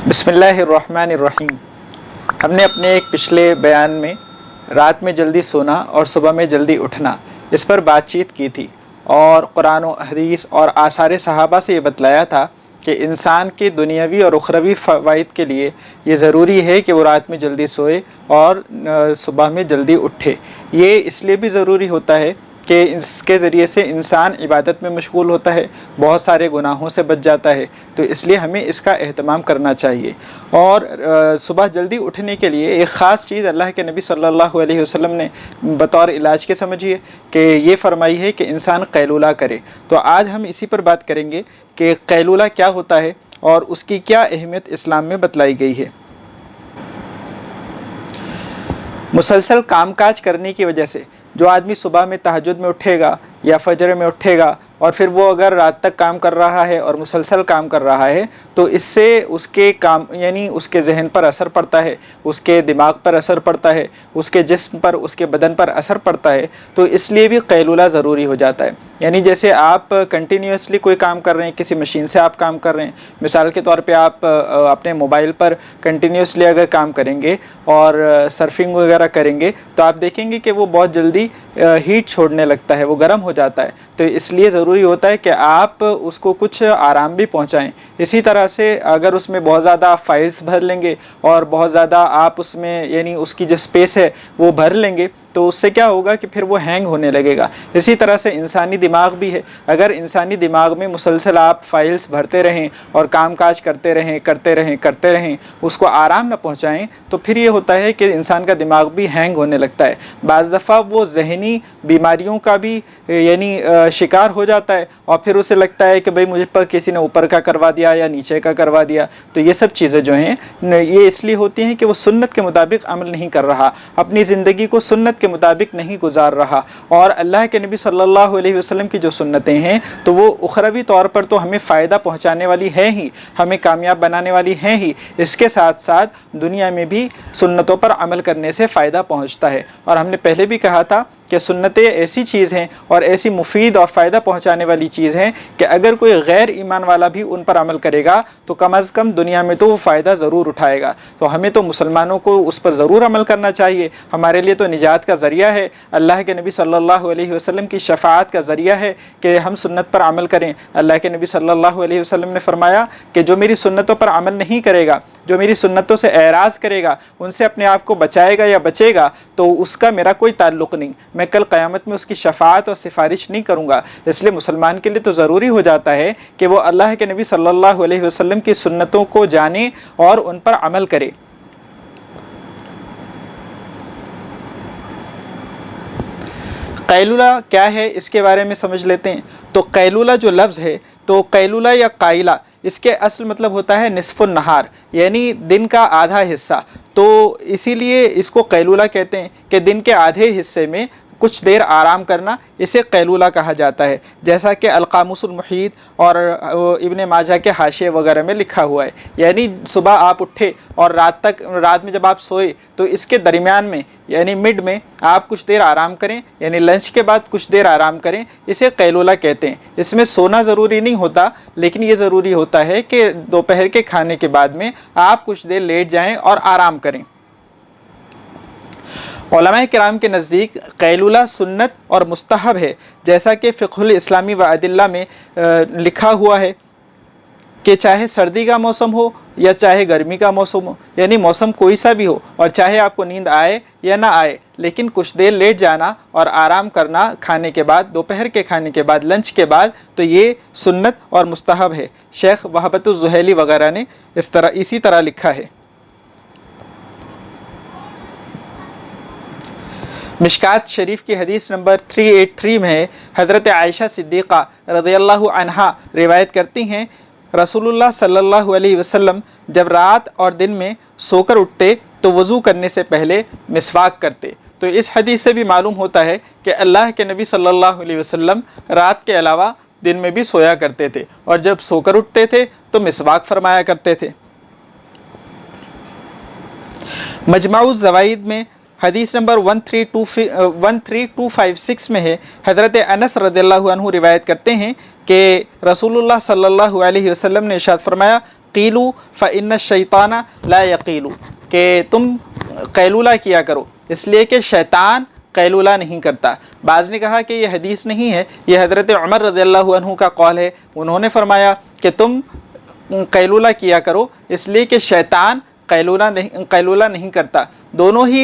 बिस्मिल्लाहिर्रहमानिर्रहीम। हमने अपने एक पिछले बयान में रात में जल्दी सोना और सुबह में जल्दी उठना इस पर बातचीत की थी और कुरान व हदीस और आसार सहाबा से ये बतलाया था कि इंसान के दुनियावी और उखरवी फ़वाइद के लिए ये ज़रूरी है कि वो रात में जल्दी सोए और सुबह में जल्दी उठे। ये इसलिए भी ज़रूरी होता है कि इसके ज़रिए से इंसान इबादत में मशगूल होता है, बहुत सारे गुनाहों से बच जाता है, तो इसलिए हमें इसका एहतमाम करना चाहिए। और सुबह जल्दी उठने के लिए एक ख़ास चीज़ अल्लाह के नबी सल्लल्लाहु अलैहि वसल्लम ने बतौर इलाज के समझिए कि ये फरमाई है कि इंसान कैलूला करे। तो आज हम इसी पर बात करेंगे कि कैलूला क्या होता है और उसकी क्या अहमियत इस्लाम में बतलाई गई है। मुसलसल कामकाज करने की वजह से जो आदमी सुबह में तहज्जुद में उठेगा या फजर में उठेगा और फिर वो अगर रात तक काम कर रहा है और मुसलसल काम कर रहा है तो इससे उसके काम यानी उसके जहन पर असर पड़ता है, उसके दिमाग पर असर पड़ता है, उसके जिस्म पर, उसके बदन पर असर पड़ता है। तो इसलिए भी कैलूला ज़रूरी हो जाता है। यानी जैसे आप कंटिन्यूसली कोई काम कर रहे हैं, किसी मशीन से आप काम कर रहे हैं, मिसाल के तौर पे आप अपने मोबाइल पर कंटिन्यूसली अगर काम करेंगे और सर्फिंग वगैरह करेंगे तो आप देखेंगे कि वो बहुत जल्दी हीट छोड़ने लगता है, वो गर्म हो जाता है। तो इसलिए ज़रूरी होता है कि आप उसको कुछ आराम भी पहुंचाएं। इसी तरह से अगर उसमें बहुत ज़्यादा फाइल्स भर लेंगे और बहुत ज़्यादा आप उसमें यानी उसकी जो स्पेस है वो भर लेंगे तो उससे क्या होगा कि फिर वो हैंग होने लगेगा। इसी तरह से इंसानी दिमाग भी है। अगर इंसानी दिमाग में मुसलसल आप फाइल्स भरते रहें और कामकाज करते रहें, उसको आराम न पहुंचाएं तो फिर ये होता है कि इंसान का दिमाग भी हैंग होने लगता है। बाज़ दफ़ा वो जहनी बीमारियों का भी यानी शिकार हो जाता है और फिर उसे लगता है कि भाई मुझे पर किसी ने ऊपर का करवा दिया या नीचे का करवा दिया। तो ये सब चीज़ें जो हैं ये इसलिए होती हैं कि वो सुन्नत के मुताबिक अमल नहीं कर रहा, अपनी ज़िंदगी को सुन्नत के मुताबिक नहीं गुजार रहा। और अल्लाह के नबी सल्लल्लाहु अलैहि वसल्लम की जो सुन्नतें हैं तो वो उखरवी तौर पर तो हमें फ़ायदा पहुँचाने वाली है ही, हमें कामयाब बनाने वाली हैं ही, इसके साथ साथ दुनिया में भी सुन्नतों पर अमल करने से फ़ायदा पहुँचता है। और हमने पहले भी कहा था कि सुन्नतें ऐसी चीज़ हैं और ऐसी मुफीद और फ़ायदा पहुँचाने वाली चीज़ हैं कि अगर कोई गैर ईमान वाला भी उन पर अमल करेगा तो कम अज़ कम दुनिया में तो वो फ़ायदा ज़रूर उठाएगा। तो हमें तो मुसलमानों को उस पर ज़रूर अमल करना चाहिए। हमारे लिए तो निजात का ज़रिया है, अल्लाह के नबी सल्लल्लाहु अलैहि वसल्लम की शफ़ाअत का ज़रिया है कि हम सुन्नत पर अमल करें। अल्लाह के नबी सल्लल्लाहु अलैहि वसल्लम ने फरमाया कि जो मेरी सुन्नतों पर अमल नहीं करेगा, जो मेरी सुन्नतों से एराज़ करेगा, उनसे अपने आप को बचाएगा या बचेगा तो उसका मेरा कोई ताल्लुक़ नहीं, मैं कल क़यामत में उसकी शफ़ाअत और सिफारिश नहीं करूँगा। इसलिए मुसलमान के लिए तो ज़रूरी हो जाता है कि वो अल्लाह के नबी सल्लल्लाहु अलैहि वसल्लम की सुन्नतों को जाने और उन पर अमल करे। कैलूला क्या है इसके बारे में समझ लेते हैं। तो कैलूला जो लफ्ज़ है तो कैलूला या काइला इसके असल मतलब होता है निस्फ़ुन नहार, यानी दिन का आधा हिस्सा। तो इसीलिए इसको कैलूला कहते हैं कि दिन के आधे हिस्से में कुछ देर आराम करना, इसे कैलूला कहा जाता है। जैसा कि अल-क़ामुसुल मुहीत और इब्न माजा के हाशिए वगैरह में लिखा हुआ है। यानी सुबह आप उठे और रात में जब आप सोए तो इसके दरमियान में यानी मिड में आप कुछ देर आराम करें, यानी लंच के बाद कुछ देर आराम करें, इसे कैलूला कहते हैं। इसमें सोना ज़रूरी नहीं होता, लेकिन ये ज़रूरी होता है कि दोपहर के खाने के बाद में आप कुछ देर लेट जाएँ और आराम करें। उलमाए किराम के नज़दीक कैलूला सुन्नत और मुस्तहब है, जैसा कि फ़िक़्हुल इस्लामी व अदिल्ला में लिखा हुआ है कि चाहे सर्दी का मौसम हो या चाहे गर्मी का मौसम हो, यानी मौसम कोई सा भी हो और चाहे आपको नींद आए या ना आए, लेकिन कुछ देर लेट जाना और आराम करना खाने के बाद, दोपहर के खाने के बाद, लंच के बाद, तो ये सुन्नत और मुस्तहब है। शेख वहबतुज़ ज़ुहैली वगैरह ने इसी तरह लिखा है। मिशकात शरीफ की हदीस नंबर 383 में है, हज़रत आयशा सिद्दीक़ा रज़ियल्लाहु अन्हा रिवायत करती हैं, रसूलुल्लाह सल्लल्लाहु अलैहि वसल्लम जब रात और दिन में सोकर उठते तो वज़ू करने से पहले मिसवाक करते। तो इस हदीस से भी मालूम होता है कि अल्लाह के नबी सल्लल्लाहु अलैहि वसल्लम रात के अलावा दिन में भी सोया करते थे और जब सोकर उठते थे तो मिसवाक फरमाया करते थे। मजमाउज़ ज़वाइद में हदीस नंबर 13256 में है, हज़रत अनस रज़ियल्लाहु अन्हु रिवायत करते हैं कि रसूलुल्लाह सल्लल्लाहु अलैहि वसल्लम ने इरशाद फरमाया, क़ीलू फ़इन्न शैताना ला यक़ीलू, कि तुम कैलूला किया करो इसलिए कि शैतान कैलूला नहीं करता। बाज़ ने कहा कि यह हदीस नहीं है, यह हज़रत उमर रज़ियल्लाहु अन्हु का कौल है। उन्होंने फरमाया कि तुम कैलूला किया करो इसलिए कि शैतान कैलूला नहीं करता। दोनों ही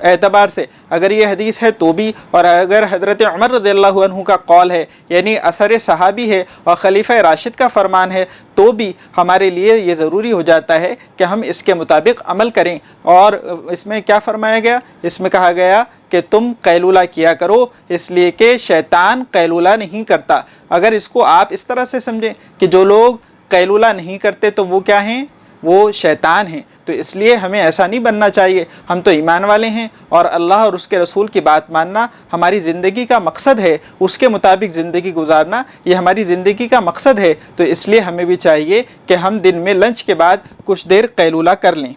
एतबार से अगर ये हदीस है तो भी, और अगर हज़रत उमर रज़ियल्लाहु अन्हु का कौल है यानी असर सहाबी है और खलीफा राशिद का फरमान है, तो भी हमारे लिए ये ज़रूरी हो जाता है कि हम इसके मुताबिक अमल करें। और इसमें क्या फरमाया गया? इसमें कहा गया कि तुम कैलूला किया करो इसलिए कि शैतान कैलूला नहीं करता। अगर इसको आप इस तरह से समझें कि जो लोग कैलूला नहीं करते तो वो क्या हैं? वो शैतान हैं। तो इसलिए हमें ऐसा नहीं बनना चाहिए। हम तो ईमान वाले हैं और अल्लाह और उसके रसूल की बात मानना हमारी ज़िंदगी का मकसद है, उसके मुताबिक ज़िंदगी गुजारना ये हमारी ज़िंदगी का मकसद है। तो इसलिए हमें भी चाहिए कि हम दिन में लंच के बाद कुछ देर कैलूला कर लें।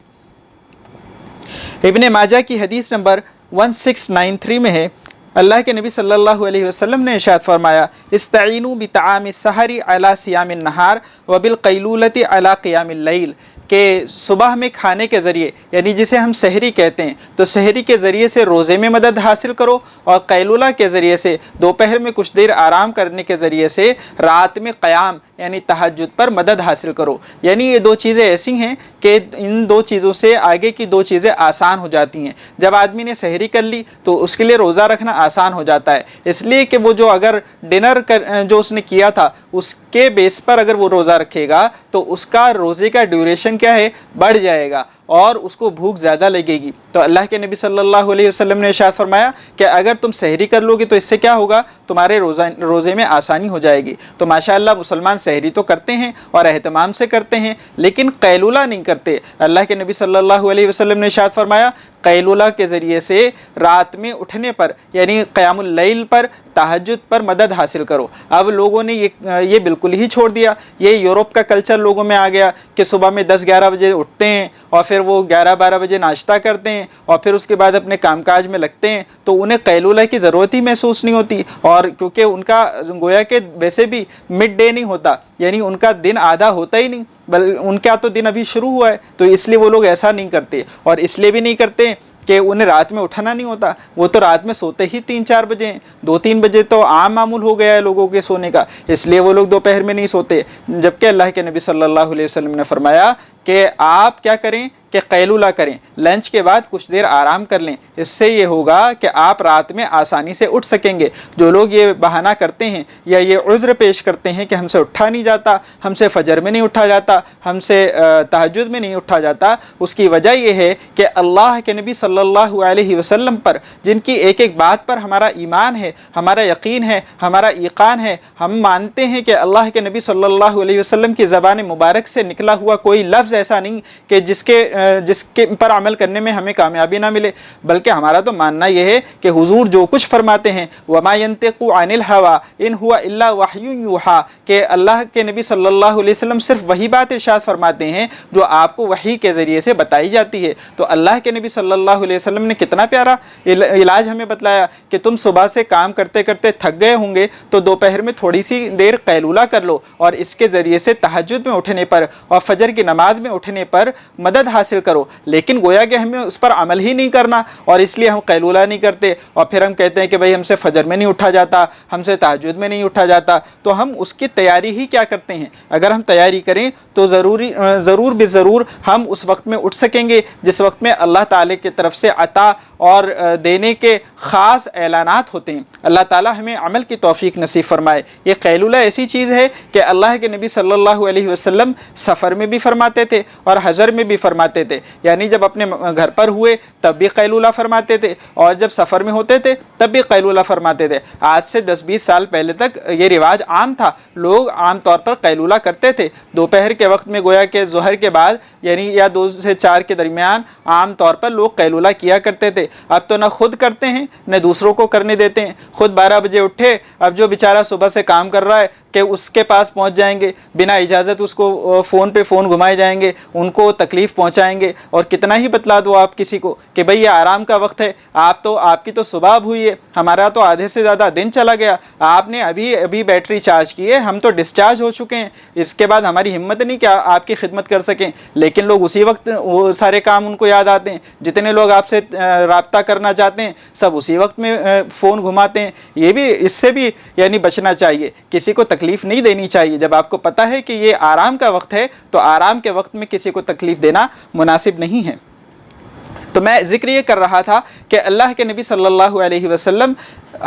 इब्ने माजा की हदीस नंबर 1693 में है, अल्लाह के नबी सल्लल्लाहु अलैहि वसल्लम ने इरशाद फरमाया, इस्तईनु बिताआमिस सहरी अला सियामिन नहार व बिल कैलूलति अला क़ियामिल लैल, कि सुबह में खाने के ज़रिए यानी जिसे हम सहरी कहते हैं, तो सहरी के ज़रिए से रोज़े में मदद हासिल करो और कैलूला के ज़रिए से दोपहर में कुछ देर आराम करने के ज़रिए से रात में क़याम यानी तहज्जुद पर मदद हासिल करो। यानी ये दो चीज़ें ऐसी हैं कि इन दो चीज़ों से आगे की दो चीज़ें आसान हो जाती हैं। जब आदमी ने सहरी कर ली तो उसके लिए रोज़ा रखना आसान हो जाता है, इसलिए कि वो जो अगर डिनर जो उसने किया था उसके बेस पर अगर वो रोज़ा रखेगा तो उसका रोज़े का ड्यूरेशन क्या है? बढ़ जाएगा और उसको भूख ज़्यादा लगेगी। तो अल्लाह के नबी सल्लल्लाहु अलैहि वसल्लम ने इरशाद फरमाया कि अगर तुम सहरी कर लोगे तो इससे क्या होगा? तुम्हारे रोज़े में आसानी हो जाएगी। तो माशाअल्लाह मुसलमान सहरी तो करते हैं और एहतमाम से करते हैं, लेकिन कैलूला नहीं करते। अल्लाह के नबी सल्लल्लाहु अलैहि वसल्लम ने इरशाद फरमाया, कैलूला के ज़रिए से रात में उठने पर यानी क़यामुल लैल पर, तहज्जुद पर मदद हासिल करो। अब लोगों ने ये बिल्कुल ही छोड़ दिया। ये यूरोप का कल्चर लोगों में आ गया कि सुबह में 10-11 बजे उठते हैं और फिर वो 11-12 बजे नाश्ता करते हैं और फिर उसके बाद अपने कामकाज में लगते हैं, तो उन्हें कैलूला की ज़रूरत ही महसूस नहीं होती। और क्योंकि उनका गोया के वैसे भी मिड डे नहीं होता, यानी उनका दिन आधा होता ही नहीं, बल्कि उनका तो दिन अभी शुरू हुआ है, तो इसलिए वो लोग ऐसा नहीं करते। और इसलिए भी नहीं करते कि उन्हें रात में उठना नहीं होता, वो तो रात में सोते ही 3-4 बजे हैं। 2-3 बजे तो आम मामूल हो गया है लोगों के सोने का, इसलिए वो लोग दोपहर में नहीं सोते। जबकि अल्लाह के नबी सल्लल्लाहु अलैहि वसल्लम ने फरमाया कि आप क्या करें कि कैलूला करें, लंच के बाद कुछ देर आराम कर लें। इससे ये होगा कि आप रात में आसानी से उठ सकेंगे। जो लोग ये बहाना करते हैं या ये उज़्र पेश करते हैं कि हमसे उठा नहीं जाता, हमसे फजर में नहीं उठा जाता, हमसे तहज्जुद में नहीं उठा जाता, उसकी वजह यह है कि अल्लाह के नबी सल्लल्लाहु अलैहि वसल्लम पर जिनकी एक एक बात पर हमारा ईमान है, हमारा यकीन है, हमारा ईकान है, हम मानते हैं कि अल्लाह के नबी सल्लल्लाहु अलैहि वसल्लम की ज़बान मुबारक से निकला हुआ कोई लफ्ज़ ऐसा नहीं कि जिसके पर अमल करने में हमें कामयाबी ना मिले, बल्कि हमारा तो मानना यह है कि हुजूर जो कुछ फरमाते हैं, वमा यंतिकु अनिल हवा इन हुवा इल्ला वहयुन यूहा, कि अल्लाह के नबी सल्लल्लाहु अलैहि वसल्लम सिर्फ वही बात इरशाद फरमाते हैं जो आपको वही के ज़रिए से बताई जाती है। तो अल्लाह के नबी सल्लल्लाहु अलैहि वसल्लम ने कितना प्यारा इलाज हमें बतलाया कि तुम सुबह से काम करते करते थक गए होंगे तो दोपहर में थोड़ी सी देर कैलूला कर लो और इसके ज़रिए से तहज्जुद में उठने पर और फजर की नमाज में उठने पर मदद हासिल करो। लेकिन गोया कि हमें उस पर अमल ही नहीं करना और इसलिए हम कैलूला नहीं करते और फिर हम कहते हैं कि भाई हमसे फजर में नहीं उठा जाता, हमसे तहज्जुद में नहीं उठा जाता। तो हम उसकी तैयारी ही क्या करते हैं? अगर हम तैयारी करें तो ज़रूर बेज़रूर हम उस वक्त में उठ सकेंगे जिस वक्त में अल्लाह ताला की तरफ से अता और देने के ख़ास ऐलानात होते हैं। अल्लाह ताला हमें अमल की तौफीक नसीब फरमाए। ये कैलूला ऐसी चीज़ है कि अल्लाह के नबी सल्लल्लाहु अलैहि वसल्लम सफ़र में भी फरमाते थे और हज़र में भी फरमाते थे, यानी जब अपने घर पर हुए तब भी कैलूला फरमाते थे और जब सफ़र में होते थे तब भी कैलूला फरमाते थे। आज से 10-20 साल पहले तक ये रिवाज आम था, लोग आम तौर पर कैलूला करते थे। दोपहर के वक्त में गोया के ज़ोहर के बाद यानी या 2 से 4 के दरमियान आम तौर पर लोग कैलूला किया करते थे। अब तो न खुद करते हैं न दूसरों को करने देते हैं। खुद 12 बजे उठे, अब जो बेचारा सुबह से काम कर रहा है کہ اس کے پاس پہنچ جائیں گے بنا اجازت، اس کو فون پہ فون گھمائے جائیں گے، ان کو تکلیف پہنچائیں گے، اور کتنا ہی بتلا دو آپ کسی کو کہ بھئی یہ آرام کا وقت ہے، آپ کی تو صبح اب ہوئی ہے، ہمارا تو آدھے سے زیادہ دن چلا گیا، آپ نے ابھی بیٹری چارج کی ہے، ہم تو ڈسچارج ہو چکے ہیں، اس کے بعد ہماری ہمت نہیں کہ آپ کی خدمت کر سکیں۔ لیکن لوگ اسی وقت وہ سارے کام ان کو یاد آتے ہیں، جتنے لوگ آپ سے رابطہ کرنا چاہتے ہیں سب اسی وقت میں فون گھماتے ہیں۔ یہ بھی اس سے بھی یعنی بچنا چاہیے، کسی کو تکلیف نہیں دینی چاہیے۔ جب آپ کو پتہ ہے کہ یہ آرام کا وقت ہے تو آرام کے وقت میں کسی کو تکلیف دینا مناسب نہیں ہے۔ تو میں ذکر یہ کر رہا تھا کہ اللہ کے نبی صلی اللہ علیہ وسلم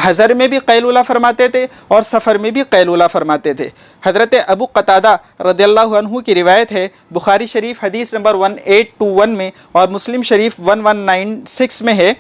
حضر میں بھی قیلولہ فرماتے تھے اور سفر میں بھی قیلولہ فرماتے تھے۔ حضرت ابو قتادہ رضی اللہ عنہ کی روایت ہے، بخاری شریف حدیث نمبر 1821 میں اور مسلم شریف 1196 میں ہے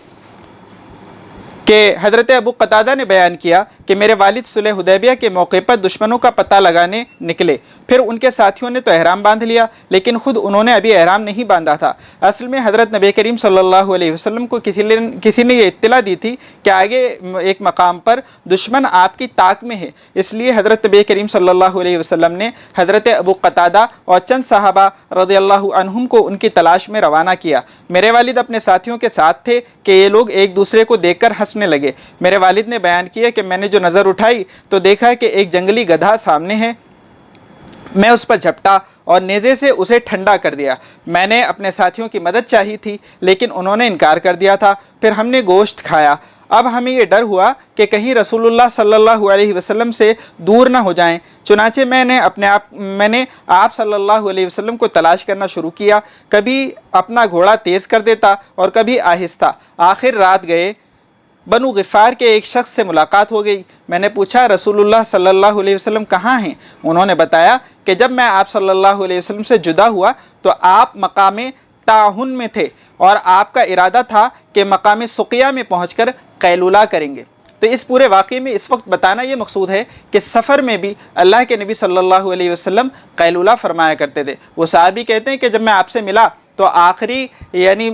کہ حضرت ابو قتادہ نے بیان کیا کہ میرے والد صلح حدیبیہ کے موقع پر دشمنوں کا پتہ لگانے نکلے، پھر ان کے ساتھیوں نے تو احرام باندھ لیا لیکن خود انہوں نے ابھی احرام نہیں باندھا تھا۔ اصل میں حضرت نبی کریم صلی اللہ علیہ وسلم کو کسی نے یہ اطلاع دی تھی کہ آگے ایک مقام پر دشمن آپ کی طاق میں ہے، اس لیے حضرت نبی کریم صلی اللہ علیہ وسلم نے حضرت ابو قتادہ اور چند صحابہ رضی اللہ عنہم کو ان کی تلاش میں روانہ کیا۔ میرے والد اپنے ساتھیوں کے ساتھ تھے کہ یہ لوگ ایک دوسرے کو دیکھ کر ہنسنے لگے۔ میرے والد نے بیان کیا کہ میں نے جو نظر اٹھائی تو دیکھا کہ ایک جنگلی گدھا سامنے ہے، میں اس پر جھپٹا اور نیزے سے اسے ٹھنڈا کر دیا۔ میں نے اپنے ساتھیوں کی مدد چاہی تھی لیکن انہوں نے انکار کر دیا تھا، پھر ہم نے گوشت کھایا۔ اب ہمیں یہ ڈر ہوا کہ کہیں رسول اللہ صلی اللہ علیہ وسلم سے دور نہ ہو جائیں، چنانچہ میں نے آپ صلی اللہ علیہ وسلم کو تلاش کرنا شروع کیا، کبھی اپنا گھوڑا تیز کر دیتا اور کبھی آہستہ۔ آخر رات گئے، بنو غفار کے ایک شخص سے ملاقات ہو گئی۔ میں نے پوچھا رسول اللہ صلی اللہ علیہ وسلم کہاں ہیں؟ انہوں نے بتایا کہ جب میں آپ صلی اللہ علیہ وسلم سے جدا ہوا تو آپ مقام تعہن میں تھے اور آپ کا ارادہ تھا کہ مقام سقیہ میں پہنچ کر قیلولہ کریں گے۔ تو اس پورے واقعے میں اس وقت بتانا یہ مقصود ہے کہ سفر میں بھی اللہ کے نبی صلی اللہ علیہ وسلم قیلولہ فرمایا کرتے تھے۔ وہ صحابی کہتے ہیں کہ جب میں آپ سے ملا تو آخری یعنی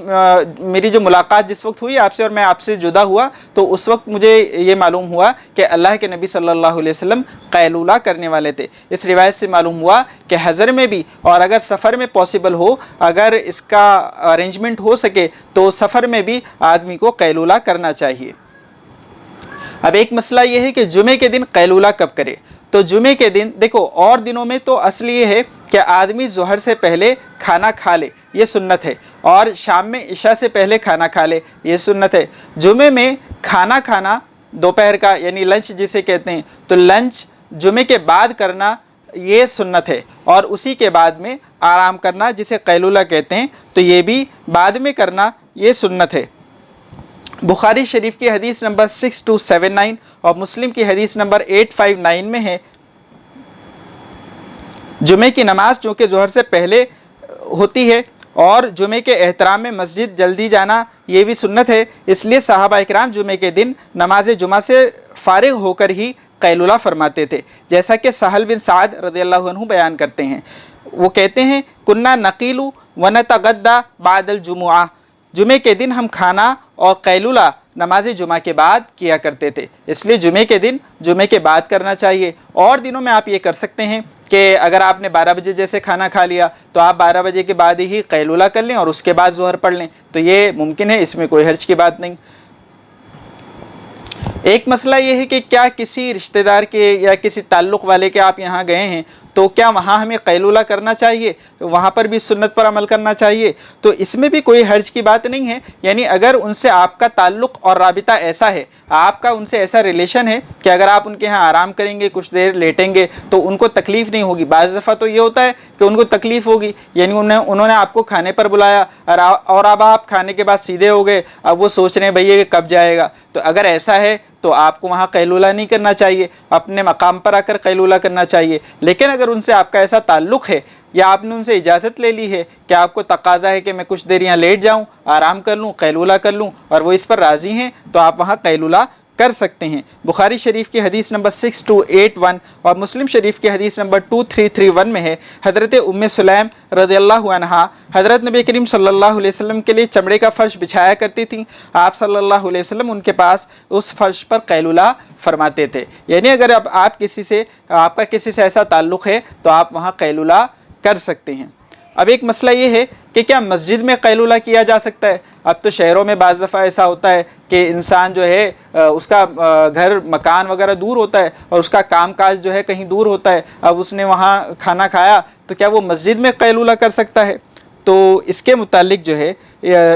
میری جو ملاقات جس وقت ہوئی آپ سے اور میں آپ سے جدا ہوا تو اس وقت مجھے یہ معلوم ہوا کہ اللہ کے نبی صلی اللہ علیہ وسلم قیلولہ کرنے والے تھے۔ اس روایت سے معلوم ہوا کہ حضر میں بھی اور اگر سفر میں پاسبل ہو، اگر اس کا ارینجمنٹ ہو سکے تو سفر میں بھی آدمی کو قیلولہ کرنا چاہیے۔ اب ایک مسئلہ یہ ہے کہ جمعے کے دن قیلولہ کب کرے؟ تو جمعے کے دن دیکھو، اور دنوں میں تو اصل یہ ہے کہ آدمی ظہر سے پہلے کھانا کھا لے، یہ سنت ہے، اور شام میں عشاء سے پہلے کھانا کھا لے، یہ سنت ہے۔ جمعے میں کھانا کھانا دوپہر کا یعنی لنچ جسے کہتے ہیں، تو لنچ جمعے کے بعد کرنا یہ سنت ہے، اور اسی کے بعد میں آرام کرنا جسے قیلولہ کہتے ہیں تو یہ بھی بعد میں کرنا یہ سنت ہے۔ بخاری شریف کی حدیث نمبر 6279 اور مسلم کی حدیث نمبر 859 میں ہے، جمعے کی نماز چونکہ ظہر سے پہلے ہوتی ہے اور جمعے کے احترام میں مسجد جلدی جانا یہ بھی سنت ہے، اس لیے صحابہ اکرام جمعے کے دن نماز جمعہ سے فارغ ہو کر ہی قیلولہ فرماتے تھے، جیسا کہ سہل بن سعد رضی اللہ عنہ بیان کرتے ہیں۔ وہ کہتے ہیں کنا نقیل ونتغدی بعد الجمعہ، جمعے کے دن ہم کھانا اور قیلولہ نماز جمعہ کے بعد کیا کرتے تھے، اس لیے جمعے کے دن جمعے کے بعد کرنا چاہیے۔ اور دنوں میں آپ یہ کر سکتے ہیں کہ اگر آپ نے 12 بجے جیسے کھانا کھا لیا تو آپ 12 بجے کے بعد ہی قیلولہ کر لیں اور اس کے بعد ظہر پڑھ لیں، تو یہ ممکن ہے، اس میں کوئی حرج کی بات نہیں۔ ایک مسئلہ یہ ہے کہ کیا کسی رشتہ دار کے یا کسی تعلق والے کے آپ یہاں گئے ہیں تو کیا وہاں ہمیں قیلولہ کرنا چاہیے، وہاں پر بھی سنت پر عمل کرنا چاہیے؟ تو اس میں بھی کوئی حرج کی بات نہیں ہے، یعنی اگر ان سے آپ کا تعلق اور رابطہ ایسا ہے، آپ کا ان سے ایسا ریلیشن ہے کہ اگر آپ ان کے ہاں آرام کریں گے، کچھ دیر لیٹیں گے تو ان کو تکلیف نہیں ہوگی۔ بعض دفعہ تو یہ ہوتا ہے کہ ان کو تکلیف ہوگی، یعنی انہوں نے آپ کو کھانے پر بلایا اور اب آپ کھانے کے بعد سیدھے ہو گئے، اب وہ سوچ رہے ہیں بھئی یہ کب جائے گا، تو اگر ایسا ہے تو آپ کو وہاں قیلولہ نہیں کرنا چاہیے، اپنے مقام پر آ کر قیلولہ کرنا چاہیے۔ لیکن اگر ان سے آپ کا ایسا تعلق ہے یا آپ نے ان سے اجازت لے لی ہے کہ آپ کو تقاضا ہے کہ میں کچھ دیر یہاں لیٹ جاؤں، آرام کر لوں، قیلولہ کر لوں، اور وہ اس پر راضی ہیں تو آپ وہاں قیلولہ कर सकते हैं। बुखारी शरीफ की हदीस नंबर 6281 और मुस्लिम शरीफ की हदीस नंबर 2331 में है, हज़रत उम्मे सुलैम रज़ियल्लाहु अन्हा हज़रत नबी करीम सल्लल्लाहु अलैहि वसल्लम के लिए चमड़े का फ़र्श बिछाया करती थी। आप सल्लल्लाहु अलैहि वसल्लम उनके पास उस फ़र्श पर कैलुला फरमाते थे। यानी अगर अब आपका किसी से ऐसा ताल्लुक़ है तो आप वहाँ कैलुला कर सकते हैं। अब एक मसला ये है कि क्या मस्जिद में कैलुला किया जा सकता है? अब तो शहरों में बाज़ दफ़ा ऐसा होता है कि इंसान जो है उसका घर मकान वगैरह दूर होता है और उसका काम काज जो है कहीं दूर होता है। अब उसने वहाँ खाना खाया तो क्या वो मस्जिद में कैलुला कर सकता है? तो इसके मुतालिक जो है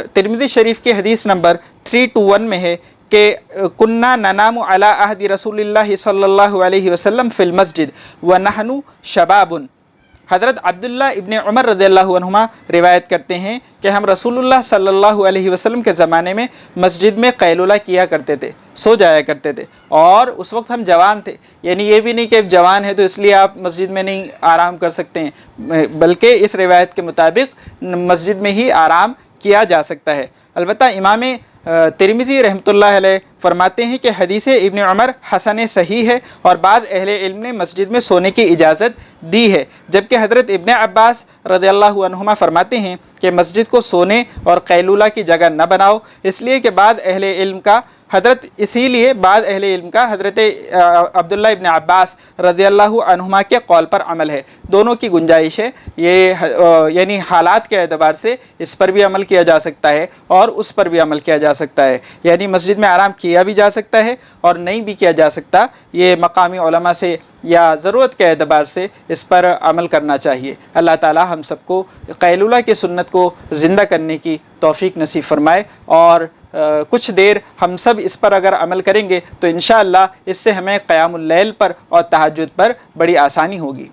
तिरमिज़ी शरीफ की हदीस नंबर 321 में है कि कुन्ना ननामु अला अहदी रसूलिल्लाहि सल्लल्लाहु अलैहि वसल्लम फिल मस्जिद व नहनु शबाबुन। हज़रत अब्दुल्ला इब्न उमर रज़ियल्लाहु अन्हुमा रिवायत करते हैं कि हम रसूलुल्लाह सल्लल्लाहु अलैहि वसल्लम के ज़माने में मस्जिद में कैलुला किया करते थे, सो जाया करते थे, और उस वक्त हम जवान थे। यानी ये भी नहीं कि जवान है तो इसलिए आप मस्जिद में नहीं आराम कर सकते हैं, बल्कि इस रिवायत के मुताबिक मस्जिद में ही आराम किया जा सकता है। अलबत्ता इमाम तिरमिज़ी रहमतुल्लाह अलैह फरमाते हैं कि हदीस इब्न उमर हसन सही है और बाद अहले इल्म ने मस्जिद में सोने की इजाज़त दी है, जबकि हज़रत इब्न अब्बास रज़ियल्लाहु अन्हुमा फरमाते हैं कि मस्जिद को सोने और कैलुला की जगह न बनाओ, इसलिए कि बाद अहले इल्म का हज़रत अब्दुल्ला इब्न अब्बास रज़ियल्लाहु अन्हुमा के कौल पर अमल है। दोनों की गुंजाइश है, ये यानी हालात के एतबार से इस पर भी अमल किया जा सकता है और उस पर भी अमल किया जा सकता है। यानी मस्जिद में आराम किया भी जा सकता है और नहीं भी किया जा सकता। ये मकामी उलमा से या ज़रूरत के एतबार से इस पर अमल करना चाहिए। अल्लाह ताला हम सबको कैलुला की सुन्नत को ज़िंदा करने की तौफ़ीक नसीब फ़रमाए और कुछ देर हम सब इस पर अगर अमल करेंगे तो इंशाअल्लाह इससे हमें क़यामुल लैल पर और तहज्जुद पर बड़ी आसानी होगी।